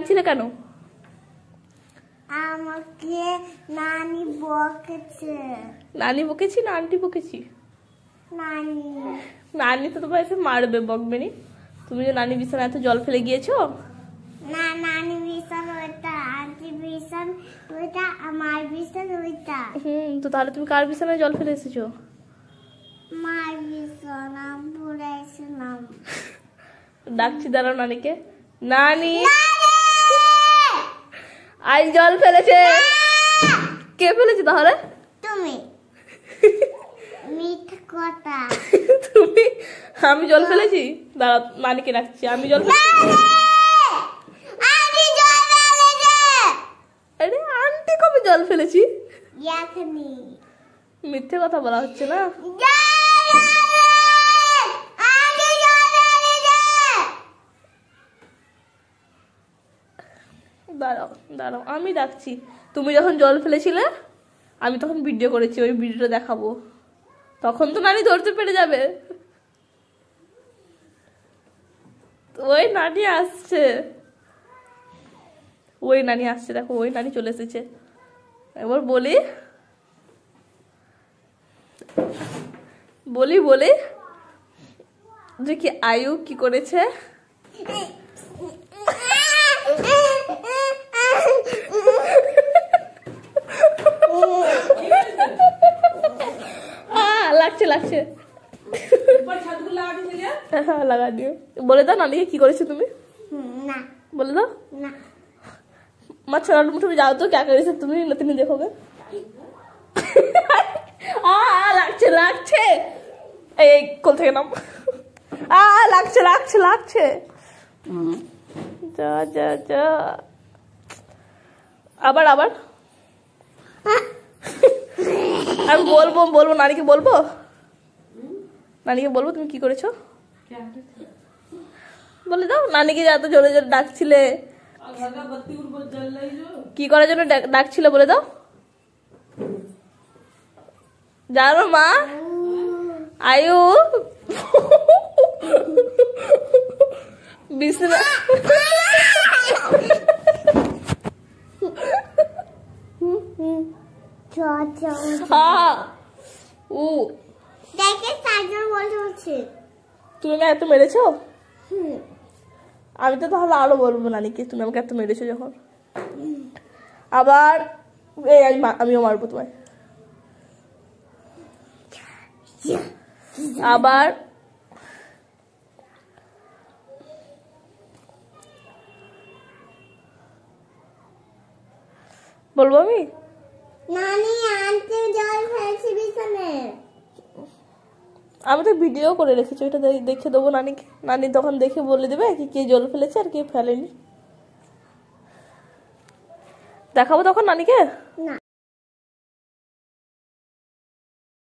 ছিলে কেন? আমাকে নানি বকেছে। নানি বকেছি না আন্টি বকেছি? নানি। নানি তো তোমার এসে মারবে, বকবে নি। তুমি যে নানি বিছানা এত জল ফেলে গিয়েছো। না, নানি বিছান ওইটা, আন্টি বিছান ওইটা, আমার বিছান ওইটা। তো তাহলে তুমি কার বিছানায় জল ফেলে এসেছো? মার বিছানা পুরাইছিলাম। ডাকছি, দাঁড়াও নানিকে। নানি আই জল ফেলেছে। কে ফেলেছে তাহলে? তুমি। মিথ্যা কথা। তুমি? আমি জল ফেলেছি? দাঁড়াও নানিকে ডাকছি। আমি জল ফেলেছি? আরে আন্টি কবে জল ফেলেছি? মিথ্যে কথা বলা হচ্ছে না। দাঁড়াও দাঁড়াও, আমি ডাকছি। তুমি যখন জল ফেলেছিলে আমি তখন ভিডিও করেছি, ওই ভিডিওটা দেখাবো। তখন তো নানি ধরতে পেরে যাবে। ওই নানি আসছে, ওই নানি আসছে, দেখো ওই নানি চলে এসেছে। এবার বলি বলি বলি যে কি আয়ু কি করেছে। লাগছে লাগছে, হ্যাঁ লাগা দিও। বলে দাও নানিকে কি করেছো তুমি, বলে দাও। মা छोटा मुठो जाओ तो क्या करे তুমি নতুন দেখোগে। লাগছে লাগছে, এই কোল থেকে নাম। লাগছে লাগছে লাগছে, যা যা যা। আবার আবার আমি বলবো বলবো নানিকে বলবো, নানিকে বলবো তুমি কি করেছো বলে দাও। নানিকে যা তো জোরে জোরে ডাকছিলে, কি করার জন্য ডাকছিলে বলে দাও। জানো মা আয়ু বিছানা তুমি আমাকে এত মেরেছো। আমি তো তাহলে আরো বলবো নানিকে তুমি আমাকে এত মেরেছো যখন। আবার এই আমিও মারবো তোমায়। আবার বলবো আমি। নানি আনতে জল ফেলছি বিছানায়। আমি তো ভিডিও করে রেখেছি, ওইটা দেখে দেবো নানিকে। নানি তখন দেখে বলে দেবে কি কে জল ফেলেছে আর কে ফেলেনি। দেখাবো তখন নানিকে। না।